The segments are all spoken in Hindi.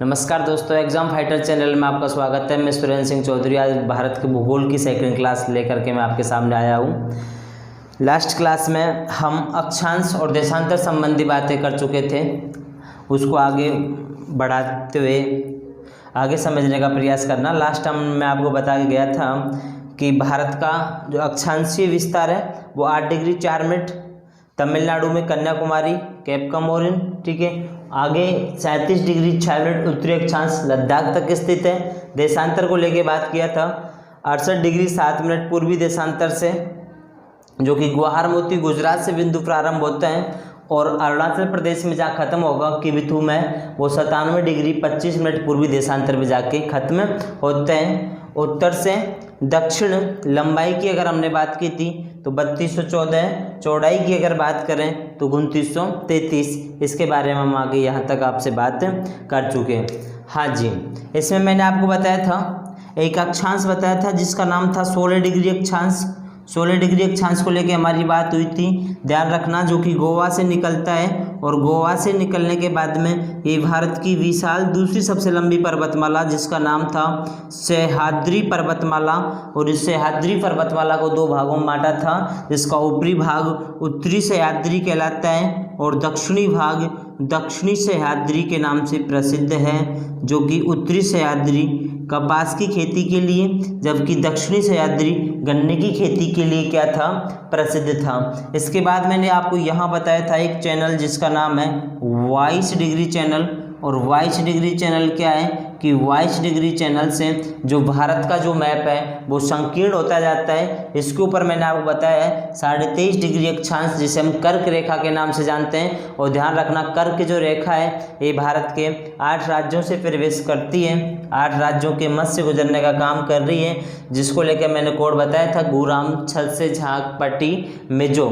नमस्कार दोस्तों, एग्जाम फाइटर चैनल में आपका स्वागत है। मैं सुरेंद्र सिंह चौधरी आज भारत के भूगोल की सेकंड क्लास लेकर के मैं आपके सामने आया हूँ। लास्ट क्लास में हम अक्षांश और देशांतर संबंधी बातें कर चुके थे, उसको आगे बढ़ाते हुए आगे समझने का प्रयास करना। लास्ट टाइम मैं आपको बता के गया था कि भारत का जो अक्षांशीय विस्तार है वो 8 डिग्री 4 मिनट तमिलनाडु में कन्याकुमारी केप कमोरिन, ठीक है। आगे 37 डिग्री 6 मिनट उत्तरी अक्षांश लद्दाख तक स्थित है। देशांतर को लेके बात किया था 68 डिग्री 7 मिनट पूर्वी देशांतर से, जो कि गुवाहाटी गुजरात से बिंदु प्रारंभ होता है और अरुणाचल प्रदेश में जहाँ खत्म होगा किबिथू में वो 97 डिग्री 25 मिनट पूर्वी देशांतर में जाके खत्म होते हैं। उत्तर से दक्षिण लंबाई की अगर हमने बात की थी तो 3214, चौड़ाई की अगर बात करें तो 2933। इसके बारे में हम आगे यहाँ तक आपसे बात कर चुके हैं। हाँ जी, इसमें मैंने आपको बताया था एक अक्षांश बताया था जिसका नाम था 16 डिग्री अक्षांश। 16 डिग्री अक्षांश को लेके हमारी बात हुई थी, ध्यान रखना, जो कि गोवा से निकलता है और गोवा से निकलने के बाद में ये भारत की विशाल दूसरी सबसे लंबी पर्वतमाला जिसका नाम था सह्याद्री पर्वतमाला। और इस सह्याद्री पर्वतमाला को 2 भागों में बांटा था, जिसका ऊपरी भाग उत्तरी सह्याद्री कहलाता है और दक्षिणी भाग दक्षिणी सह्याद्री के नाम से प्रसिद्ध है, जो कि उत्तरी सह्याद्री कपास की खेती के लिए जबकि दक्षिणी सह्याद्री गन्ने की खेती के लिए क्या था, प्रसिद्ध था। इसके बाद मैंने आपको यहाँ बताया था एक चैनल जिसका नाम है 22 डिग्री चैनल। और 22 डिग्री चैनल क्या है कि 22 डिग्री चैनल से जो भारत का जो मैप है वो संकीर्ण होता जाता है। इसके ऊपर मैंने आपको बताया है 23.5 डिग्री अक्षांश जिसे हम कर्क रेखा के नाम से जानते हैं। और ध्यान रखना, कर्क जो रेखा है ये भारत के 8 राज्यों से प्रवेश करती है, 8 राज्यों के मध्य से गुजरने का काम कर रही है, जिसको लेकर मैंने कोड बताया था गुराम छल से झांक पट्टी मिजो।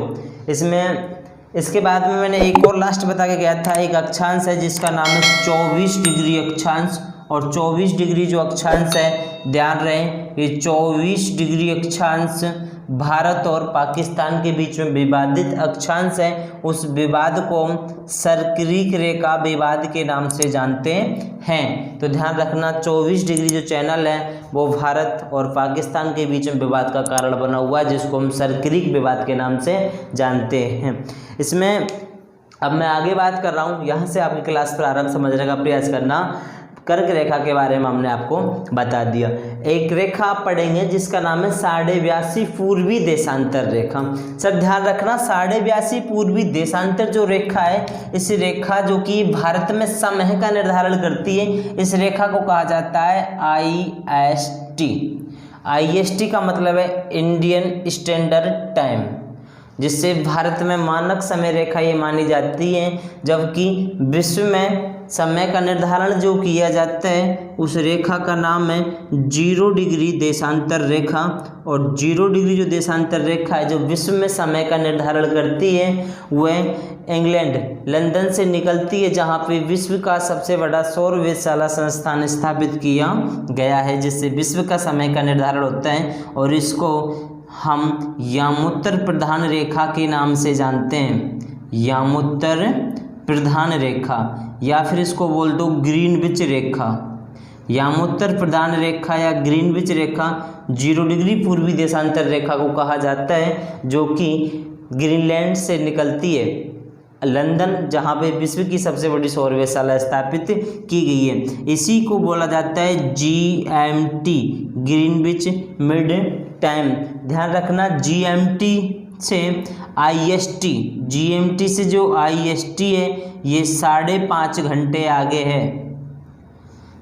इसके बाद में मैंने एक और लास्ट बता के गया था, एक अक्षांश है जिसका नाम है 24 डिग्री अक्षांश। और 24 डिग्री जो अक्षांश है, ध्यान रहे ये 24 डिग्री अक्षांश भारत और पाकिस्तान के बीच में विवादित अक्षांश है। उस विवाद को हम सर्करिक रेखा विवाद के नाम से जानते हैं। तो ध्यान रखना, 24 डिग्री जो चैनल है वो भारत और पाकिस्तान के बीच में विवाद का कारण बना हुआ है, जिसको हम सर्करिक विवाद के नाम से जानते हैं। इसमें अब मैं आगे बात कर रहा हूँ, यहाँ से आपकी क्लास प्रारंभ समझने का प्रयास करना। कर्क रेखा के बारे में हमने आपको बता दिया। एक रेखा आप पढ़ेंगे जिसका नाम है 82.5 पूर्वी देशांतर रेखा। सब ध्यान रखना, 82.5 पूर्वी देशांतर जो रेखा है, इस रेखा जो कि भारत में समय का निर्धारण करती है, इस रेखा को कहा जाता है IST। IST का मतलब है इंडियन स्टैंडर्ड टाइम, जिससे भारत में मानक समय रेखा ये मानी जाती है। जबकि विश्व में समय का निर्धारण जो किया जाता है उस रेखा का नाम है 0 डिग्री देशांतर रेखा। और 0 डिग्री जो देशांतर रेखा है जो विश्व में समय का निर्धारण करती है वह इंग्लैंड लंदन से निकलती है, जहाँ पे विश्व का सबसे बड़ा सौर वेधशाला संस्थान स्थापित किया गया है, जिससे विश्व का समय का निर्धारण होता है। और इसको हम यामोत्तर प्रधान रेखा के नाम से जानते हैं, यामोत्तर प्रधान रेखा, या फिर इसको बोल दो ग्रीनविच रेखा। यामोत्तर प्रधान रेखा या ग्रीनविच रेखा 0 डिग्री पूर्वी देशांतर रेखा को कहा जाता है, जो कि ग्रीनलैंड से निकलती है लंदन, जहाँ पे विश्व की सबसे बड़ी सौर वेधशाला स्थापित की गई है। इसी को बोला जाता है GMT, ग्रीनविच मिड टाइम। ध्यान रखना, GMT से IST, GMT से जो IST है ये 5.5 घंटे आगे है।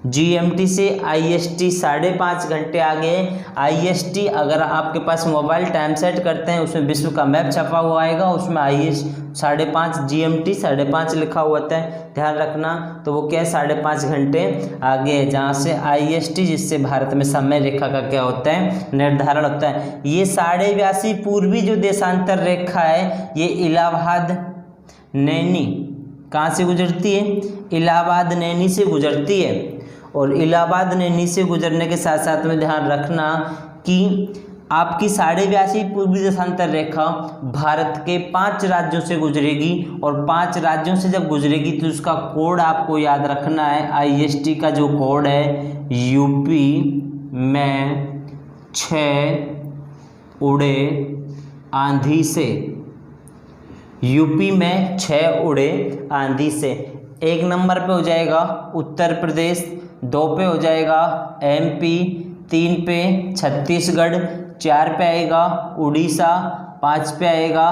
GMT से IST 5.5 घंटे आगे है। IST अगर आपके पास मोबाइल टाइम सेट करते हैं उसमें विश्व का मैप छपा हुआ आएगा, उसमें IST 5.5 GMT 5.5 लिखा हुआ होता है, ध्यान रखना। तो वो क्या है, 5.5 घंटे आगे है, जहाँ से IST जिससे भारत में समय रेखा का क्या होता है, निर्धारण होता है। ये 82.5 पूर्वी जो देशांतर रेखा है ये इलाहाबाद नैनी कहाँ से गुजरती है, इलाहाबाद नैनी से गुजरती है। और इलाहाबाद नैनी से गुजरने के साथ साथ में ध्यान रखना कि आपकी 82.5 पूर्वी देशांतर रेखा भारत के 5 राज्यों से गुजरेगी, और 5 राज्यों से जब गुजरेगी तो उसका कोड आपको याद रखना है। IST का जो कोड है, यूपी में 6 उड़े आंधी से, यूपी में 6 उड़े आंधी से। 1 नंबर पे हो जाएगा उत्तर प्रदेश, 2 पे हो जाएगा MP, 3 पे छत्तीसगढ़, 4 पे आएगा उड़ीसा, 5 पे आएगा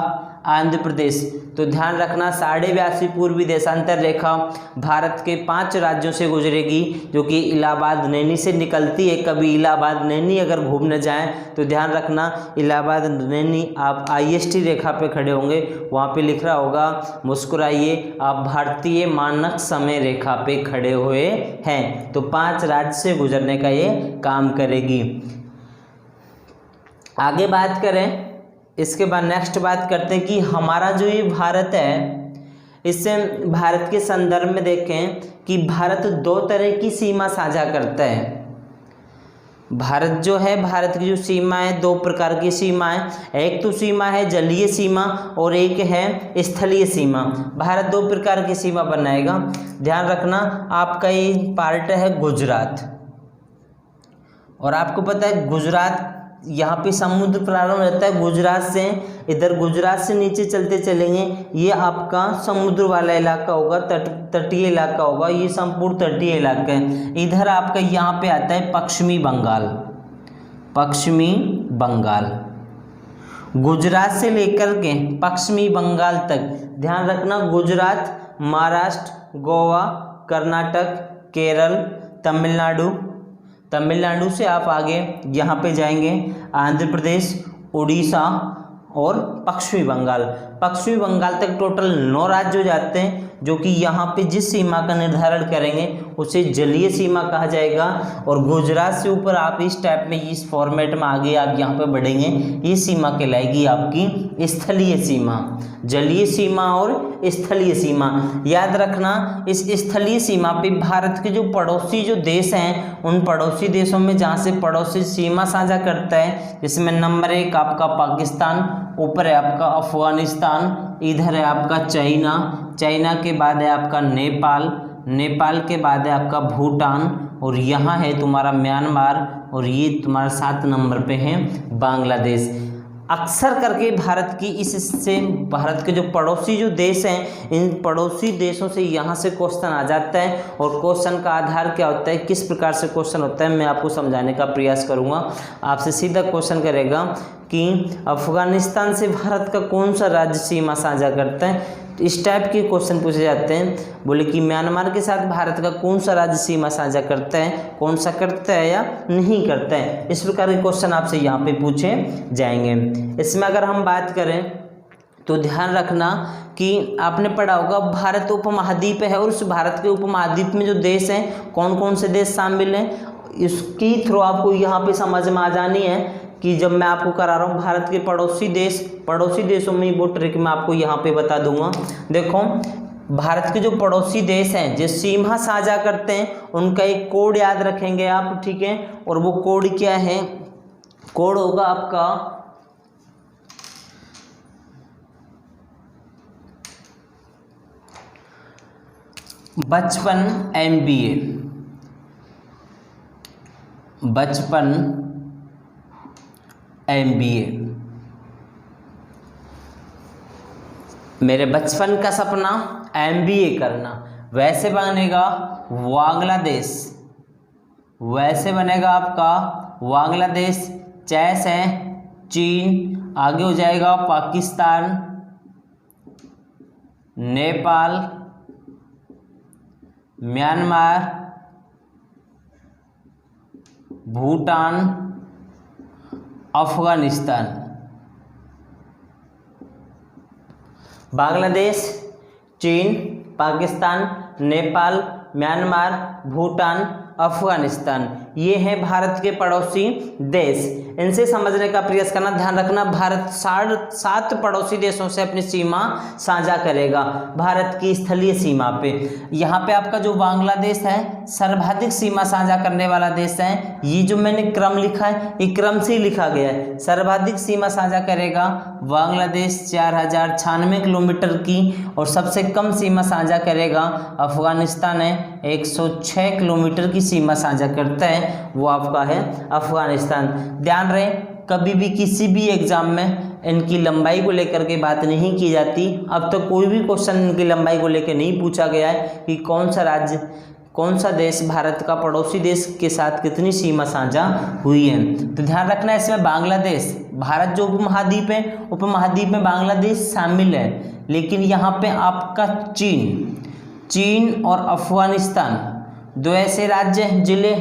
आंध्र प्रदेश। तो ध्यान रखना 82.5 पूर्वी देशांतर रेखा भारत के 5 राज्यों से गुजरेगी, जो कि इलाहाबाद नैनी से निकलती है। कभी इलाहाबाद नैनी अगर घूमने जाएं तो ध्यान रखना इलाहाबाद नैनी, आप IST रेखा पे खड़े होंगे, वहाँ पे लिख रहा होगा मुस्कुराइए, आप भारतीय मानक समय रेखा पे खड़े हुए हैं। तो 5 राज्य से गुजरने का ये काम करेगी। आगे बात करें, इसके बाद नेक्स्ट बात करते हैं कि हमारा जो ये भारत है, इससे भारत के संदर्भ में देखें कि भारत 2 तरह की सीमा साझा करता है। भारत जो है, भारत की जो सीमा है, 2 प्रकार की सीमा है। एक तो सीमा है जलीय सीमा और एक है स्थलीय सीमा। भारत 2 प्रकार की सीमा बनाएगा। ध्यान रखना आपका ये पार्ट है गुजरात, और आपको पता है गुजरात यहाँ पे समुद्र प्रारंभ रहता है गुजरात से, इधर गुजरात से नीचे चलते चलेंगे, ये आपका समुद्र वाला इलाका होगा, तटीय इलाका होगा, ये संपूर्ण तटीय इलाका है। इधर आपका यहाँ पे आता है पश्चिमी बंगाल, पश्चिमी बंगाल, गुजरात से लेकर के पश्चिमी बंगाल तक। ध्यान रखना गुजरात, महाराष्ट्र, गोवा, कर्नाटक, केरल, तमिलनाडु, तमिलनाडु से आप आगे यहाँ पे जाएंगे आंध्र प्रदेश, उड़ीसा और पश्चिमी बंगाल। पश्चिमी बंगाल तक टोटल 9 राज्य हो जाते हैं, जो कि यहाँ पे जिस सीमा का निर्धारण करेंगे उसे जलीय सीमा कहा जाएगा। और गुजरात से ऊपर आप इस टाइप में, इस फॉर्मेट में आगे आप यहाँ पे बढ़ेंगे, ये सीमा कहलाएगी आपकी स्थलीय सीमा। जलीय सीमा और स्थलीय सीमा याद रखना। इस स्थलीय सीमा पे भारत के जो पड़ोसी जो देश हैं, उन पड़ोसी देशों में जहाँ से पड़ोसी सीमा साझा करता है, जिसमें नंबर 1 आपका पाकिस्तान, ऊपर है आपका अफगानिस्तान, इधर है आपका चाइना, चाइना के बाद है आपका नेपाल, नेपाल के बाद है आपका भूटान, और यहाँ है तुम्हारा म्यांमार, और ये तुम्हारा 7 नंबर पे है बांग्लादेश। अक्सर करके भारत की इससे भारत के जो पड़ोसी जो देश हैं, इन पड़ोसी देशों से यहाँ से क्वेश्चन आ जाता है। और क्वेश्चन का आधार क्या होता है, किस प्रकार से क्वेश्चन होता है, मैं आपको समझाने का प्रयास करूँगा। आपसे सीधा क्वेश्चन करेगा कि अफगानिस्तान से भारत का कौन सा राज्य सीमा साझा करता है। इस टाइप के क्वेश्चन पूछे जाते हैं। बोले कि म्यांमार के साथ भारत का कौन सा राज्य सीमा साझा करता है, कौन सा करता है या नहीं करता है। इस प्रकार के क्वेश्चन आपसे यहाँ पे पूछे जाएंगे। इसमें अगर हम बात करें तो ध्यान रखना कि आपने पढ़ा होगा भारत उपमहाद्वीप है, और उस भारत के उपमहाद्वीप में जो देश हैं, कौन कौन से देश शामिल हैं, इसकी थ्रू आपको यहाँ पे समझ में आ जानी है कि जब मैं आपको करा रहा हूँ भारत के पड़ोसी देशों में वो ट्रिक मैं आपको यहाँ पे बता दूंगा। देखो भारत के जो पड़ोसी देश हैं, जो सीमा साझा करते हैं, उनका एक कोड याद रखेंगे आप, ठीक है। और वो कोड क्या है, कोड होगा आपका 55 MBA, 55 MBA। मेरे बचपन का सपना MBA करना। वैसे बनेगा बांग्लादेश, वैसे बनेगा आपका बांग्लादेश। चैस है चीन, आगे हो जाएगा पाकिस्तान, नेपाल, म्यांमार, भूटान, अफगानिस्तान। बांग्लादेश, चीन, पाकिस्तान, नेपाल, म्यांमार, भूटान, अफगानिस्तान, ये हैं भारत के पड़ोसी देश। इनसे समझने का प्रयास करना। ध्यान रखना भारत 7 पड़ोसी देशों से अपनी सीमा साझा करेगा भारत की स्थलीय सीमा पे। यहाँ पे आपका जो बांग्लादेश है सर्वाधिक सीमा साझा करने वाला देश है। ये जो मैंने क्रम लिखा है ये क्रम से ही लिखा गया है। सर्वाधिक सीमा साझा करेगा बांग्लादेश 4096 किलोमीटर की, और सबसे कम सीमा साझा करेगा अफगानिस्तान है, 106 किलोमीटर की सीमा साझा करता है, वो आपका है अफगानिस्तान। ध्यान रहे कभी भी किसी भी एग्जाम में इनकी लंबाई को लेकर के बात नहीं की जाती। अब तक कोई भी क्वेश्चन इनकी लंबाई को लेकर नहीं पूछा गया है कि कौन सा राज्य, कौन सा देश भारत का पड़ोसी देश के साथ कितनी सीमा साझा हुई है। तो ध्यान रखना है इसमें बांग्लादेश, भारत जो उपमहाद्वीप है, उपमहाद्वीप में बांग्लादेश शामिल है, लेकिन यहाँ पे आपका चीन और अफगानिस्तान दो ऐसे राज्य जिले,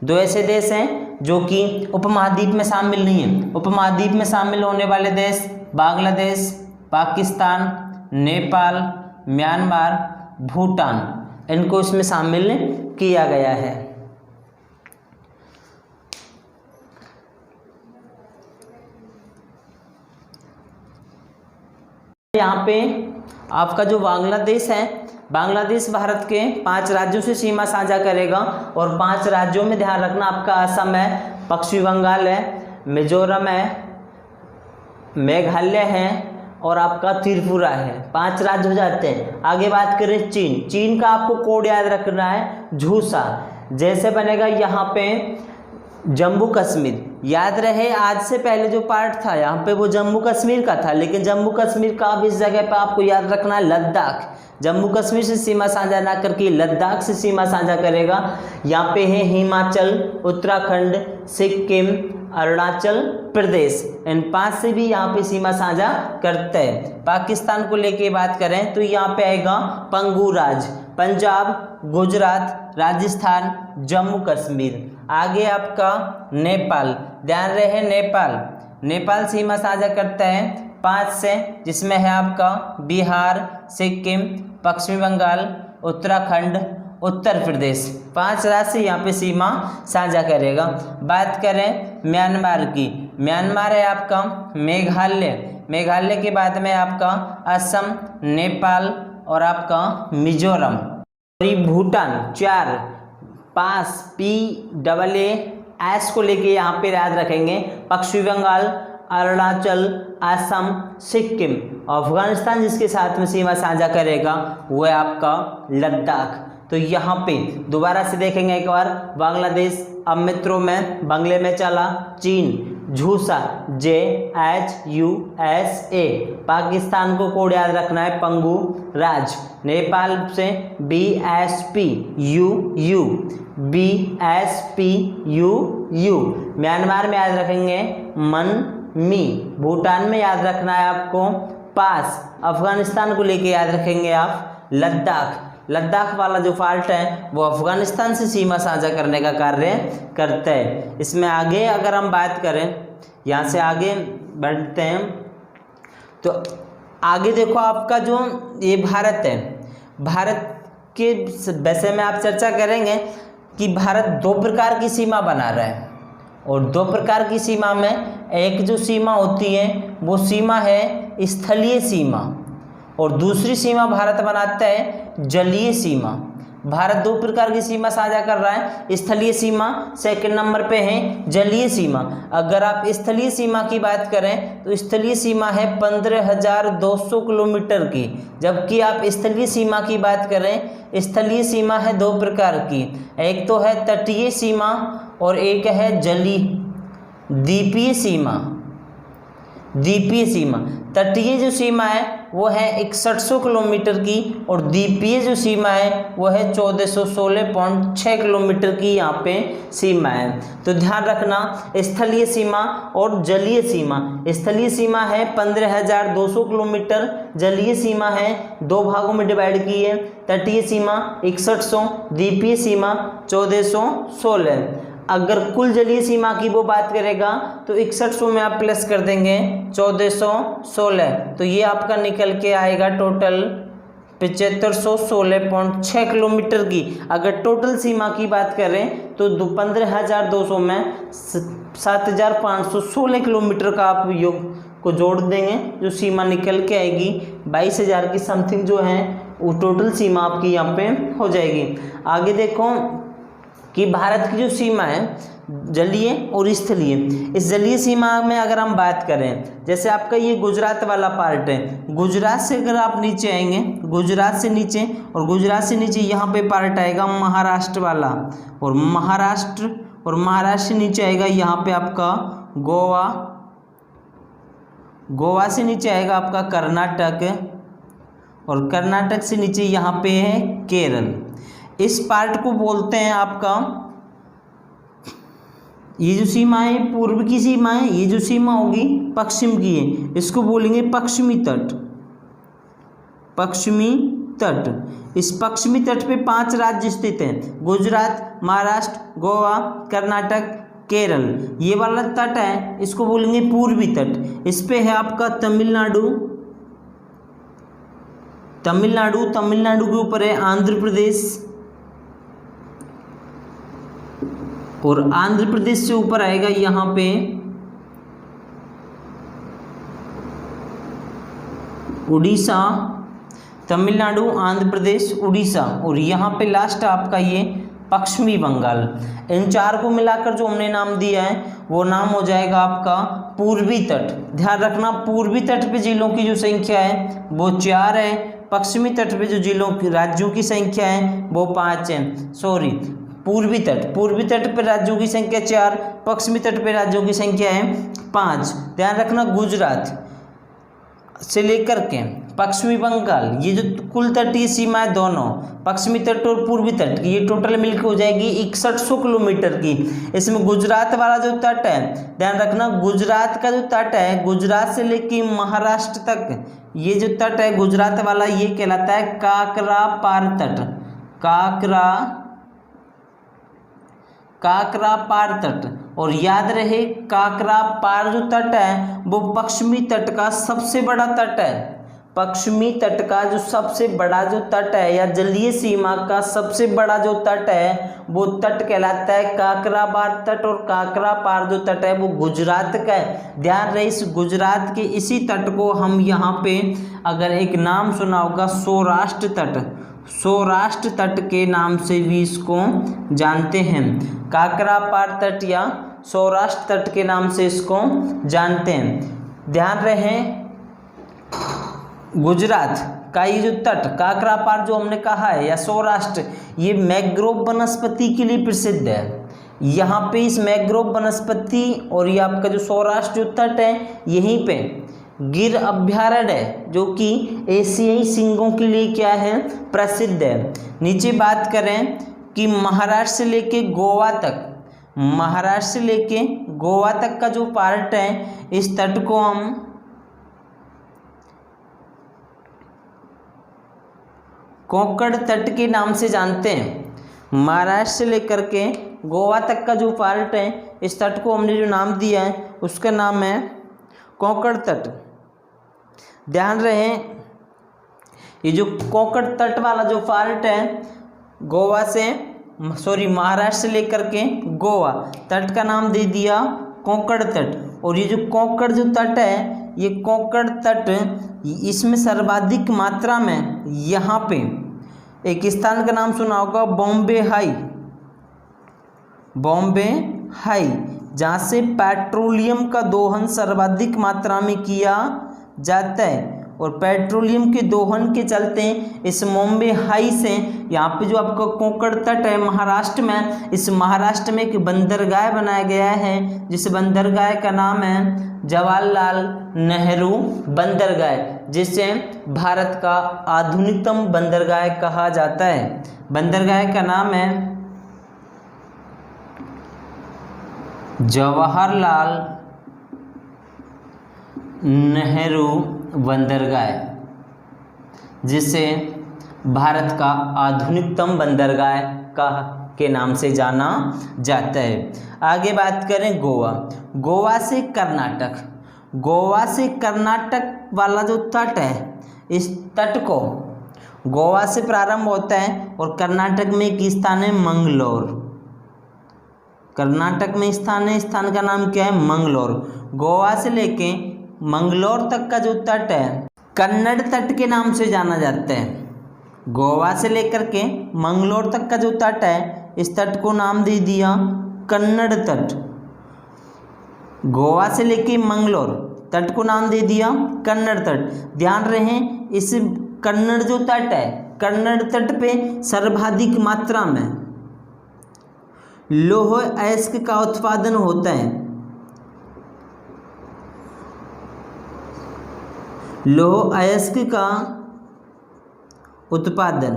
दो ऐसे देश हैं जो कि उपमहाद्वीप में शामिल नहीं है। उपमहाद्वीप में शामिल होने वाले देश बांग्लादेश, पाकिस्तान, नेपाल, म्यांमार, भूटान, इनको इसमें शामिल किया गया है। यहाँ पे आपका जो बांग्लादेश है, बांग्लादेश भारत के 5 राज्यों से सीमा साझा करेगा, और 5 राज्यों में ध्यान रखना आपका असम है, पश्चिम बंगाल है, मिजोरम है, मेघालय है और आपका त्रिपुरा है। 5 राज्य हो जाते हैं। आगे बात करें चीन का आपको कोड याद रखना है झूसा, जैसे बनेगा यहाँ पे जम्मू कश्मीर। याद रहे आज से पहले जो पार्ट था यहाँ पे वो जम्मू कश्मीर का था, लेकिन जम्मू कश्मीर का अब इस जगह पे आपको याद रखना है लद्दाख। जम्मू कश्मीर से सीमा साझा ना करके लद्दाख से सीमा साझा करेगा। यहाँ पे है हिमाचल, उत्तराखंड, सिक्किम, अरुणाचल प्रदेश, इन 5 से भी यहाँ पे सीमा साझा करते हैं। पाकिस्तान को लेके बात करें तो यहाँ पे आएगा पंगू राज्य, पंजाब, गुजरात, राजस्थान, जम्मू कश्मीर। आगे आपका नेपाल, ध्यान रहे नेपाल सीमा साझा करता है 5 से, जिसमें है आपका बिहार, सिक्किम, पश्चिम बंगाल, उत्तराखंड, उत्तर प्रदेश। 5 राज्य से यहाँ पे सीमा साझा करेगा। बात करें म्यांमार की, म्यांमार है आपका मेघालय के बाद में आपका असम, नेपाल और आपका मिजोरम। भूटान 4, 5 PAAS को लेके यहाँ पे याद रखेंगे, पश्चिम बंगाल, अरुणाचल, असम, सिक्किम। अफगानिस्तान जिसके साथ में सीमा साझा करेगा वो है आपका लद्दाख। तो यहाँ पे दोबारा से देखेंगे एक बार, बांग्लादेश अब मित्रों में बंगले में चला, चीन झूसा JHUSA, पाकिस्तान को कोड याद रखना है पंगू राज, नेपाल से BSPUU, म्यांमार में याद रखेंगे मनमी, भूटान में याद रखना है आपको पास, अफगानिस्तान को लेके याद रखेंगे आप लद्दाख वाला जो पार्ट है वो अफगानिस्तान से सीमा साझा करने का कार्य करता है। इसमें आगे अगर हम बात करें, यहाँ से आगे बढ़ते हैं तो आगे देखो आपका जो ये भारत है, भारत के वैसे में आप चर्चा करेंगे कि भारत 2 प्रकार की सीमा बना रहा है, और 2 प्रकार की सीमा में एक जो सीमा होती है वो सीमा है स्थलीय सीमा, और दूसरी सीमा भारत बनाता है जलीय सीमा। भारत 2 प्रकार की सीमा साझा कर रहा है, स्थलीय सीमा सेकंड नंबर पे है, जलीय सीमा। अगर आप स्थलीय सीमा की बात करें तो स्थलीय सीमा है 15,200 किलोमीटर की, जबकि आप स्थलीय सीमा की बात करें, स्थलीय सीमा है 2 प्रकार की, एक तो है तटीय सीमा और एक है जलीय द्वीपीय सीमा। तटीय जो सीमा है वो है 6100 किलोमीटर की, और द्वीपीय जो सीमा है वो है 1416.6 किलोमीटर की यहाँ पे सीमा है। तो ध्यान रखना स्थलीय सीमा और जलीय सीमा। स्थलीय सीमा है 15,200 किलोमीटर, जलीय सीमा है 2 भागों में डिवाइड की है, तटीय सीमा 6100, द्वीपीय सीमा 1416। अगर कुल जलीय सीमा की वो बात करेगा तो 6100 में आप प्लस कर देंगे 1416, तो ये आपका निकल के आएगा टोटल 7516.6 किलोमीटर की। अगर टोटल सीमा की बात करें तो 15,200 में 7,516 किलोमीटर का आप योग को जोड़ देंगे, जो सीमा निकल के आएगी 22,000 की समथिंग जो है वो टोटल सीमा आपकी यहाँ पे हो जाएगी। आगे देखो कि भारत की जो सीमा है जलीय और स्थलीय, इस जलीय सीमा में अगर हम बात करें, जैसे आपका ये गुजरात वाला पार्ट है, गुजरात से अगर आप नीचे आएंगे, गुजरात से नीचे और गुजरात से नीचे यहाँ पे पार्ट आएगा महाराष्ट्र वाला, और महाराष्ट्र से नीचे आएगा यहाँ पे आपका गोवा, गोवा से नीचे आएगा आपका कर्नाटक, और कर्नाटक से नीचे यहाँ पे है केरल। इस पार्ट को बोलते हैं आपका, ये जो सीमा है पूर्व की सीमा है, ये जो सीमा होगी पश्चिम की है, इसको बोलेंगे पश्चिमी तट। पश्चिमी तट, इस पश्चिमी तट पे 5 राज्य स्थित हैं, गुजरात, महाराष्ट्र, गोवा, कर्नाटक, केरल। ये वाला तट है इसको बोलेंगे पूर्वी तट। इस पे है आपका तमिलनाडु, तमिलनाडु के ऊपर है आंध्र प्रदेश, और आंध्र प्रदेश से ऊपर आएगा यहाँ पे उड़ीसा, तमिलनाडु, आंध्र प्रदेश, उड़ीसा, और यहाँ पे लास्ट आपका ये पश्चिमी बंगाल। इन 4 को मिलाकर जो हमने नाम दिया है वो नाम हो जाएगा आपका पूर्वी तट। ध्यान रखना, पूर्वी तट पे जिलों की जो संख्या है वो 4 है, पश्चिमी तट पे जो जिलों की राज्यों की संख्या है वो 5 है। सॉरी, पूर्वी तट पर राज्यों की संख्या 4, पश्चिमी तट पर राज्यों की संख्या है 5। ध्यान रखना, गुजरात से लेकर के पश्चिमी बंगाल, ये जो कुल तटीय सीमा है दोनों, पश्चिमी तट और पूर्वी तट की, ये टोटल मिलकर हो जाएगी 6100 किलोमीटर की। इसमें गुजरात वाला जो तट है, ध्यान रखना, गुजरात का जो तट है, गुजरात से लेके महाराष्ट्र तक, ये जो तट है गुजरात वाला, ये कहलाता है काकरापार तट। काकरापार तट, और याद रहे काकरापार जो तट है वो पश्चिमी तट का सबसे बड़ा तट है। पश्चिमी तट का जो सबसे बड़ा जो तट है, या जलीय सीमा का सबसे बड़ा जो तट है, वो तट कहलाता है काकरापार तट, और काकरापार जो तट है वो गुजरात का है। ध्यान रहे, इस गुजरात के इसी तट को हम यहाँ पे अगर एक नाम सुना होगा सौराष्ट्र तट, सौराष्ट्र तट के नाम से भी इसको जानते हैं। काकरापार तट या सौराष्ट्र तट के नाम से इसको जानते हैं। ध्यान रहे, गुजरात का ये जो तट काकरापार जो हमने कहा है या सौराष्ट्र, ये मैंग्रोव वनस्पति के लिए प्रसिद्ध है। यहाँ पे इस मैंग्रोव वनस्पति और ये आपका जो सौराष्ट्र जो तट है, यहीं पे गिर अभ्यारण्य है जो कि एशियाई सिंहों के लिए क्या है, प्रसिद्ध है। नीचे बात करें कि महाराष्ट्र से लेके गोवा तक, महाराष्ट्र से लेके गोवा तक का जो पार्ट है, इस तट को हम कोंकण तट के नाम से जानते हैं। महाराष्ट्र से लेकर के गोवा तक का जो पार्ट है, इस तट को हमने जो नाम दिया है उसका नाम है कोंकण तट। ध्यान रहे, ये जो कोंकण तट वाला जो पार्ट है, गोवा से महाराष्ट्र से लेकर के गोवा तट का नाम दे दिया कोंकण तट। और ये जो कोंकण जो तट है, ये कोंकण तट, इसमें सर्वाधिक मात्रा में यहाँ पे एक स्थान का नाम सुना होगा बॉम्बे हाई, बॉम्बे हाई, जहाँ से पेट्रोलियम का दोहन सर्वाधिक मात्रा में किया जाता है। और पेट्रोलियम के दोहन के चलते इस बॉम्बे हाई से यहाँ पे जो आपका कोंकण तट है महाराष्ट्र में, इस महाराष्ट्र में एक बंदरगाह बनाया गया है, जिस बंदरगाह का नाम है जवाहरलाल नेहरू बंदरगाह, जिसे भारत का आधुनिकतम बंदरगाह कहा जाता है। बंदरगाह का नाम है जवाहरलाल नेहरू बंदरगाह, जिसे भारत का आधुनिकतम बंदरगाह के नाम से जाना जाता है। आगे बात करें गोवा, गोवा से कर्नाटक, गोवा से कर्नाटक वाला जो तट है, इस तट को गोवा से प्रारंभ होता है और कर्नाटक में एक स्थान है मंगलोर, कर्नाटक में स्थान है, स्थान का नाम क्या है, मंगलोर। गोवा से लेके मंगलोर तक का जो तट है कन्नड़ तट के नाम से जाना जाता है, गोवा से लेकर के मंगलोर तक का जो तट है, इस तट को नाम दे दिया कन्नड़ तट। गोवा से लेके मंगलोर तट को नाम दे दिया कन्नड़ तट। ध्यान रहे, इस कन्नड़ जो तट है, कन्नड़ तट पे सर्वाधिक मात्रा में लौह अयस्क का उत्पादन होता है। लौह अयस्क का उत्पादन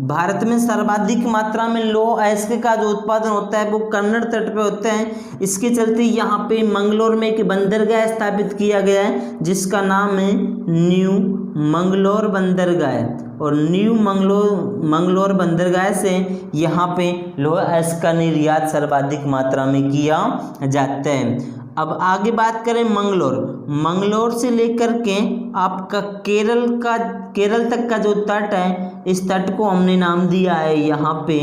भारत में सर्वाधिक मात्रा में लौह अयस्क का जो उत्पादन होता है वो कन्नड़ तट पे होता है। इसके चलते यहाँ पे मंगलोर में एक बंदरगाह स्थापित किया गया है जिसका नाम है न्यू मंगलोर बंदरगाह। और न्यू मंगलोर बंदरगाह से यहाँ पे लौह अयस्क का निर्यात सर्वाधिक मात्रा में किया जाता है। अब आगे बात करें मंगलोर से लेकर के आपका केरल तक का जो तट है, इस तट को हमने नाम दिया है, यहाँ पे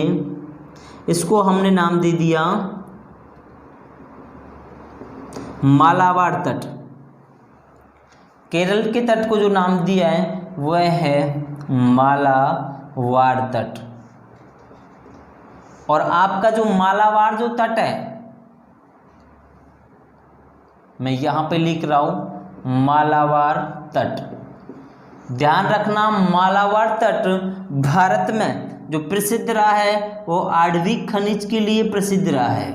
इसको हमने नाम दे दिया मालाबार तट। केरल के तट को जो नाम दिया है वह है मालाबार तट। और आपका जो मालाबार जो तट है, मैं यहाँ पे लिख रहा हूँ मालाबार तट। ध्यान रखना, मालाबार तट भारत में जो प्रसिद्ध रहा है वो आणविक खनिज के लिए प्रसिद्ध रहा है।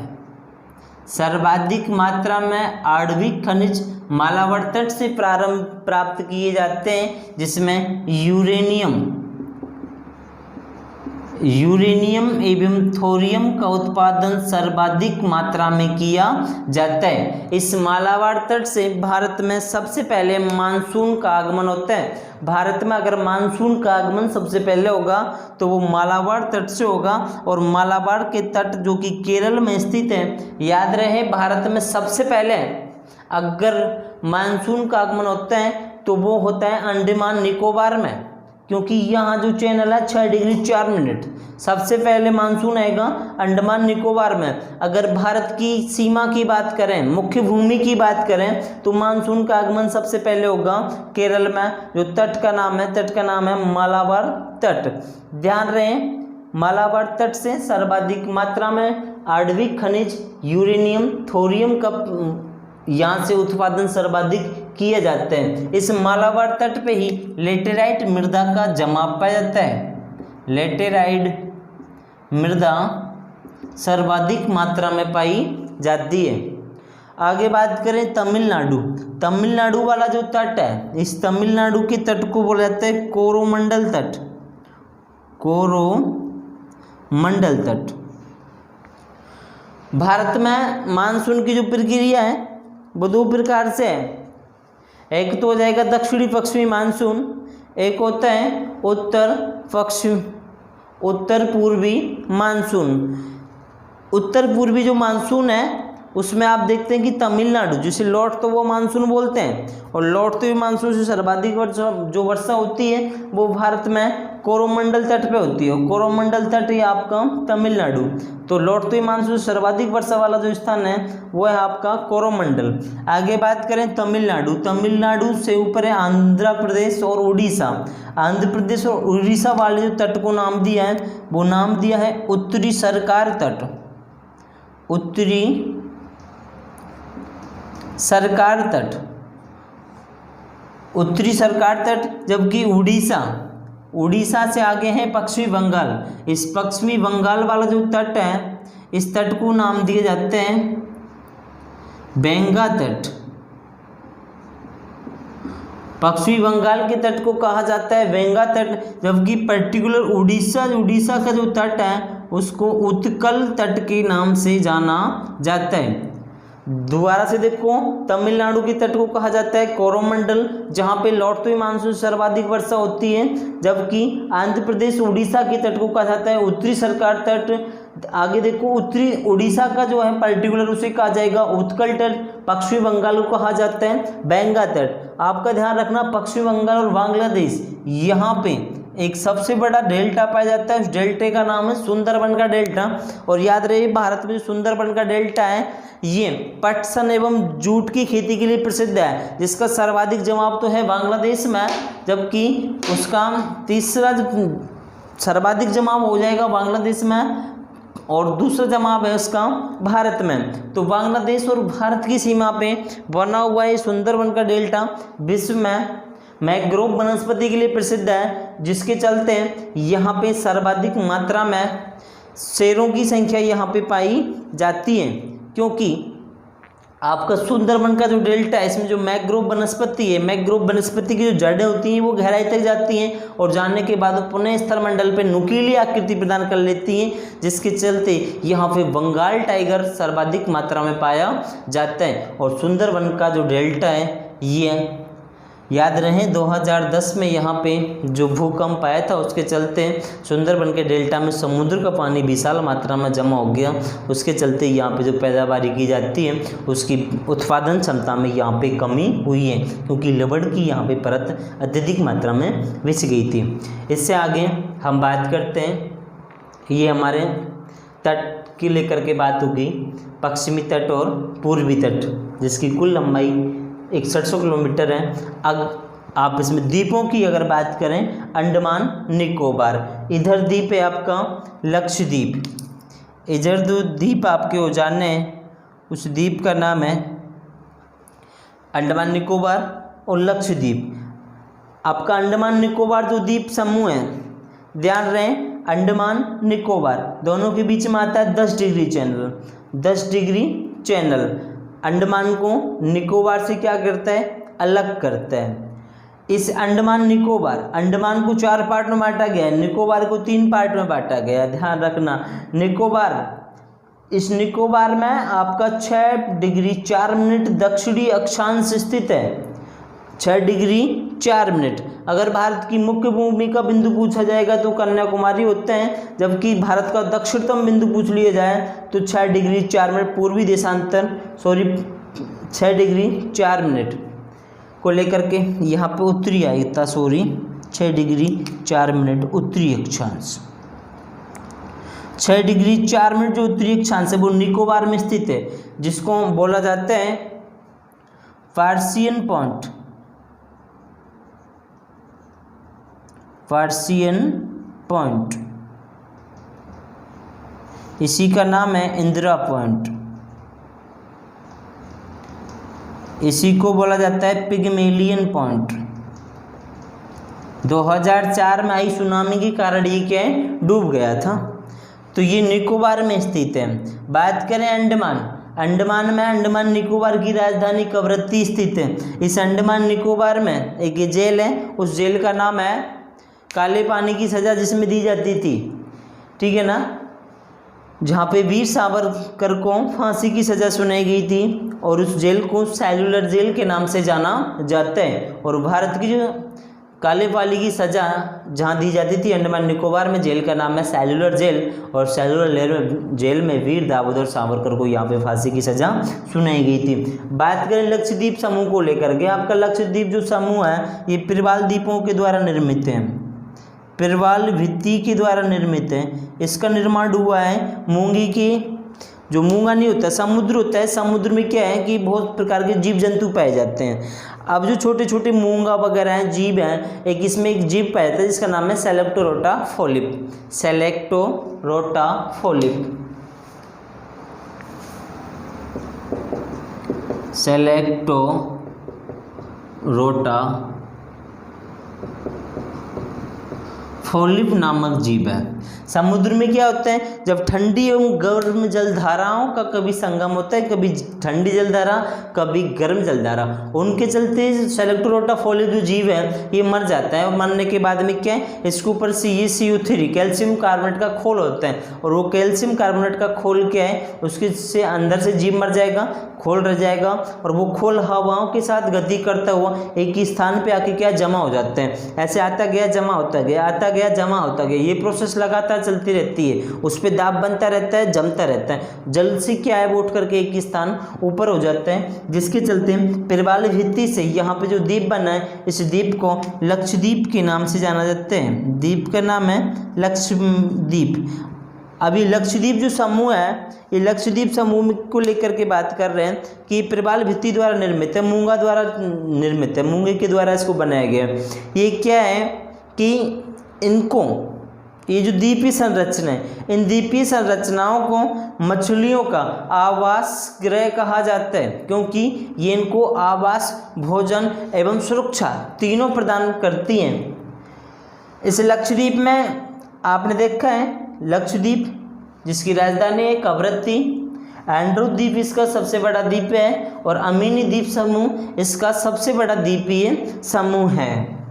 सर्वाधिक मात्रा में आणविक खनिज मालाबार तट से प्राप्त किए जाते हैं, जिसमें यूरेनियम एवं थोरियम का उत्पादन सर्वाधिक मात्रा में किया जाता है। इस मालाबार तट से भारत में सबसे पहले मानसून का आगमन होता है। भारत में अगर मानसून का आगमन सबसे पहले होगा तो वो मालाबार तट से होगा। और मालाबार के तट जो कि केरल में स्थित है, याद रहे भारत में सबसे पहले अगर मानसून का आगमन होता है तो वो होता है अंडमान निकोबार में, क्योंकि यहाँ जो चैनल है 6 डिग्री 4 मिनट, सबसे पहले मानसून आएगा अंडमान निकोबार में। अगर भारत की सीमा की बात करें, मुख्य भूमि की बात करें, तो मानसून का आगमन सबसे पहले होगा केरल में। जो तट का नाम है मालाबार तट। ध्यान रहे, मालाबार तट से सर्वाधिक मात्रा में आणविक खनिज यूरेनियम थोरियम का यहाँ से उत्पादन सर्वाधिक किए जाते हैं। इस मालाबार तट पे ही लेटेराइट मृदा का जमाव पाया जाता है। लेटेराइट मृदा सर्वाधिक मात्रा में पाई जाती है। आगे बात करें तमिलनाडु वाला जो तट है, इस तमिलनाडु के तट को बोला जाता है कोरोमंडल तट। कोरोमंडल तट। भारत में मानसून की जो प्रक्रिया है वो 2 प्रकार से है। एक तो हो जाएगा दक्षिणी पश्चिमी मानसून, एक होता है उत्तर पूर्वी मानसून। उत्तर पूर्वी जो मानसून है उसमें आप देखते हैं कि तमिलनाडु, जिसे लौटते हुए मानसून बोलते हैं, और लौटते हुए मानसून से सर्वाधिक जो वर्षा होती है वो भारत में कोरोमंडल तट पे होती है। कोरोमंडल तट ये आपका तमिलनाडु। तो लौटते हुए मानसून से सर्वाधिक वर्षा वाला जो स्थान है वो है आपका कोरोमंडल। आगे बात करें तमिलनाडु से ऊपर है आंध्र प्रदेश और उड़ीसा। आंध्र प्रदेश और उड़ीसा वाले जो तट को नाम दिया है वो नाम दिया है उत्तरी सरकार तट। उत्तरी सरकार तट। जबकि उड़ीसा से आगे है पश्चिमी बंगाल। इस पश्चिमी बंगाल वाला जो तट है, इस तट को नाम दिए जाते हैं बेंगा तट। पश्चिमी बंगाल के तट को कहा जाता है बेंगा तट, जबकि पर्टिकुलर उड़ीसा का जो तट है उसको उत्कल तट के नाम से जाना जाता है। दोबारा से देखो, तमिलनाडु के तट को कहा जाता है कोरोमंडल, जहाँ पे लौटते हुए मानसून सर्वाधिक वर्षा होती है। जबकि आंध्र प्रदेश उड़ीसा के तट को कहा जाता है उत्तरी सरकार तट। आगे देखो, उत्तरी उड़ीसा का जो है पर्टिकुलर उसे कहा जाएगा उत्कल तट। पश्चिमी बंगाल को कहा जाता है बेंगा तट। आपका ध्यान रखना, पश्चिमी बंगाल और बांग्लादेश यहाँ पे एक सबसे बड़ा डेल्टा पाया जाता है, उस डेल्टे का नाम है सुंदरबन का डेल्टा। और याद रहे भारत में जो सुंदरबन का डेल्टा है ये पटसन एवं जूट की खेती के लिए प्रसिद्ध है, जिसका सर्वाधिक जमाव तो है बांग्लादेश में, जबकि उसका तीसरा सर्वाधिक जमाव हो जाएगा बांग्लादेश में और दूसरा जमाव है उसका भारत में। तो बांग्लादेश और भारत की सीमा पे बना हुआ ये सुंदरबन का डेल्टा विश्व में मैंग्रोव वनस्पति के लिए प्रसिद्ध है, जिसके चलते यहाँ पे सर्वाधिक मात्रा में शेरों की संख्या यहाँ पे पाई जाती है, क्योंकि आपका सुंदरबन का जो डेल्टा है इसमें जो मैंग्रोव वनस्पति है, मैंग्रोव वनस्पति की जो जड़ें होती हैं वो गहराई तक जाती हैं और जाने के बाद पुनः स्थलमंडल पे नुकीली आकृति प्रदान कर लेती हैं, जिसके चलते यहाँ पे बंगाल टाइगर सर्वाधिक मात्रा में पाया जाता है। और सुंदरबन का जो डेल्टा है ये याद रहे 2010 में यहाँ पे जो भूकंप आया था उसके चलते सुंदरबन के डेल्टा में समुद्र का पानी विशाल मात्रा में जमा हो गया, उसके चलते यहाँ पे जो पैदावारी की जाती है उसकी उत्पादन क्षमता में यहाँ पे कमी हुई है, क्योंकि लवण की यहाँ पे परत अत्यधिक मात्रा में बिछ गई थी। इससे आगे हम बात करते हैं, ये हमारे तट की लेकर के बात होगी, पश्चिमी तट और पूर्वी तट, जिसकी कुल लंबाई 6100 किलोमीटर है। अब आप इसमें द्वीपों की अगर बात करें, अंडमान निकोबार, इधर द्वीप है आपका लक्षद्वीप, इधर दो द्वीप आपके हो जाने उस द्वीप का नाम है अंडमान निकोबार और लक्षद्वीप। आपका अंडमान निकोबार जो द्वीप समूह है, ध्यान रहे अंडमान निकोबार दोनों के बीच में आता है 10 degree channel, 10 degree channel Andaman को निकोबार से क्या करता है, अलग करता है। इस अंडमान निकोबार, अंडमान को 4 पार्ट में बांटा गया है, निकोबार को 3 पार्ट में बांटा गया है, ध्यान रखना। निकोबार, इस निकोबार में आपका 6 डिग्री 4 मिनट दक्षिणी अक्षांश स्थित है, 6 डिग्री 4 मिनट। अगर भारत की मुख्य भूमि का बिंदु पूछा जाएगा तो कन्याकुमारी होते हैं, जबकि भारत का दक्षिणतम बिंदु पूछ लिया जाए तो 6 डिग्री 4 मिनट पूर्वी देशांतर 6 डिग्री 4 मिनट को लेकर के यहाँ पे उत्तरी आयता 6 डिग्री 4 मिनट उत्तरी अक्षांश, 6 डिग्री 4 मिनट जो उत्तरी अक्षांश है वो निकोबार में स्थित है, जिसको बोला जाता है पार्सियन पॉइंट, पार्सियन पॉइंट, इसी का नाम है इंदिरा पॉइंट, इसी को बोला जाता है पिग्मेलियन पॉइंट। 2004 में आई सुनामी के कारण ये क्या है, डूब गया था। तो ये निकोबार में स्थित है। बात करें अंडमान, अंडमान में अंडमान निकोबार की राजधानी कवरत्ती स्थित है। इस अंडमान निकोबार में एक जेल है, उस जेल का नाम है काले पानी की सज़ा जिसमें दी जाती थी, ठीक है ना, जहाँ पे वीर सावरकर को फांसी की सज़ा सुनाई गई थी, और उस जेल को सेल्युलर जेल के नाम से जाना जाता है। और भारत की जो काले पानी की सज़ा जहाँ दी जाती थी अंडमान निकोबार में, जेल का नाम है सेल्युलर जेल, और सेल्युलर जेल में वीर दामोदर सावरकर को यहाँ पे फांसी की सज़ा सुनाई गई थी। बात करें लक्षद्वीप समूह को लेकर के, आपका लक्षद्वीप जो समूह है ये प्रवाल द्वीपों के द्वारा निर्मित है, प्रवाल भित्ति के द्वारा निर्मित है। इसका निर्माण हुआ है मूंगी की, जो मूंगा नहीं होता समुद्र होता है, समुद्र में क्या है कि बहुत प्रकार के जीव जंतु पाए जाते हैं। अब जो छोटे छोटे मूंगा वगैरह हैं, जीव हैं, एक इसमें एक जीव पाया जाता है जिसका नाम है सेलेक्टोरोटा फोलिप, सेलेक्टोरोटा फोलिप, सेलेक्टोरोटा फोलिप नामक जीव है। समुद्र में क्या होता है, जब ठंडी एवं गर्म जलधाराओं का कभी संगम होता है, कभी ठंडी जलधारा कभी गर्म जलधारा, उनके चलते सेलेक्टोरोटा फोलिप जो जीव है ये मर जाता है। और मरने के बाद में क्या है, इसके ऊपर से ये CO3 कैल्शियम कार्बोनेट का खोल होता है, और वो कैल्शियम कार्बोनेट का खोल क्या है, उसके से अंदर से जीव मर जाएगा, खोल रह जाएगा, और वो खोल हवाओं के साथ गति करता हुआ एक ही स्थान पे आके क्या जमा हो जाते हैं। ऐसे आता गया जमा होता गया, आता गया जमा होता गया, ये प्रोसेस लगा लगातार चलती रहती है, उस पर दाब बनता रहता है, जमता रहता है। जल से क्या है, वो उठ करके एक स्थान ऊपर हो जाता है, जिसके चलते प्रवाल भित्ति से यहाँ पे जो द्वीप बना है, इस द्वीप को लक्षद्वीप के नाम से जाना जाता है। द्वीप का नाम है लक्षद्वीप। अभी लक्षद्वीप जो समूह है, ये लक्षद्वीप समूह को लेकर के बात कर रहे हैं कि प्रवाल भित्ति द्वारा निर्मित है, मूंगा द्वारा निर्मित है, मूंगे के द्वारा इसको बनाया गया है। ये क्या है कि इनको, ये जो द्वीपीय संरचना है, इन द्वीपीय संरचनाओं को मछलियों का आवास गृह कहा जाता है, क्योंकि ये इनको आवास, भोजन एवं सुरक्षा तीनों प्रदान करती हैं। इस लक्षद्वीप में आपने देखा है, लक्षद्वीप जिसकी राजधानी है कवरत्ती, एंड्रू द्वीप इसका सबसे बड़ा द्वीप है, और अमीनी द्वीप समूह इसका सबसे बड़ा द्वीपीय समूह है।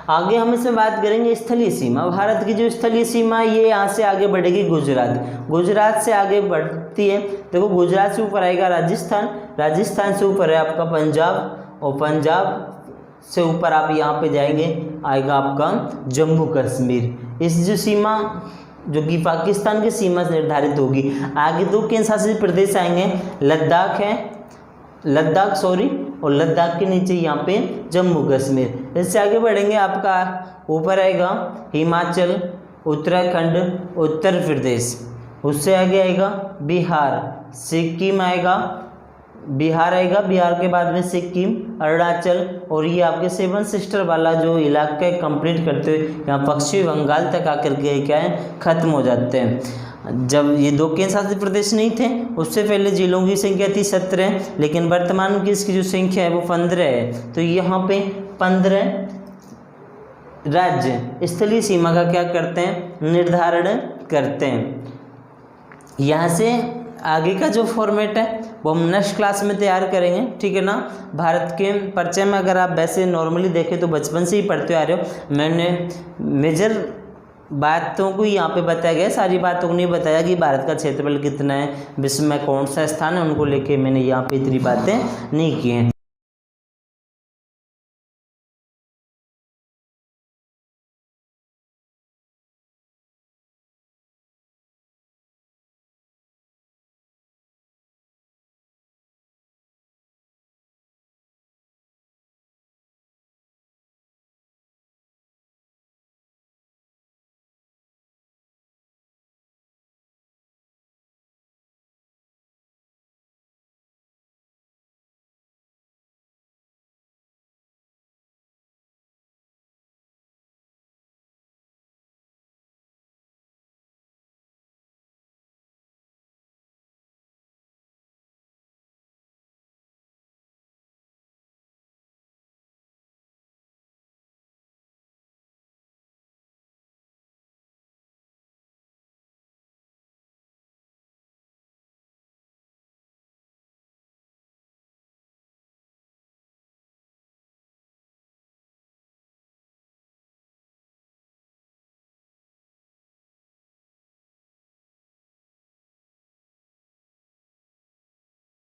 आगे हम इसमें बात करेंगे स्थलीय सीमा। भारत की जो स्थलीय सीमा, ये यहाँ से आगे बढ़ेगी गुजरात, गुजरात से आगे बढ़ती है। देखो गुजरात से ऊपर आएगा राजस्थान, राजस्थान से ऊपर है आपका पंजाब, और पंजाब से ऊपर आप यहाँ पे जाएंगे, आएगा आपका जम्मू कश्मीर। इस जो सीमा जो कि पाकिस्तान की सीमा से निर्धारित होगी। आगे दो केंद्र शासित प्रदेश आएंगे, लद्दाख है, लद्दाख सॉरी, और लद्दाख के नीचे यहाँ पे जम्मू कश्मीर। इससे आगे बढ़ेंगे, आपका ऊपर आएगा हिमाचल, उत्तराखंड, उत्तर प्रदेश, उससे आगे आएगा बिहार, सिक्किम आएगा, बिहार आएगा, बिहार के बाद में सिक्किम, अरुणाचल, और ये आपके 7 सिस्टर वाला जो इलाका कंप्लीट करते हुए यहाँ पश्चिमी बंगाल तक आकर के क्या है, खत्म हो जाते हैं। जब ये 2 केंद्र शासित प्रदेश नहीं थे, उससे पहले जिलों की संख्या थी 17, लेकिन वर्तमान की इसकी जो संख्या है वो 15 है। तो यहाँ पे 15 राज्य स्थलीय सीमा का क्या करते हैं, निर्धारण करते हैं। यहाँ से आगे का जो फॉर्मेट है वो हम नेक्स्ट क्लास में तैयार करेंगे, ठीक है ना। भारत के परिचय में अगर आप वैसे नॉर्मली देखें तो बचपन से ही पढ़ते आ रहे हो। मैंने मेजर बातों को यहाँ पे बताया गया, सारी बातों को नहीं बताया कि भारत का क्षेत्रफल कितना है, विश्व में कौन सा स्थान है, उनको लेके मैंने यहाँ पे इतनी बातें नहीं की हैं।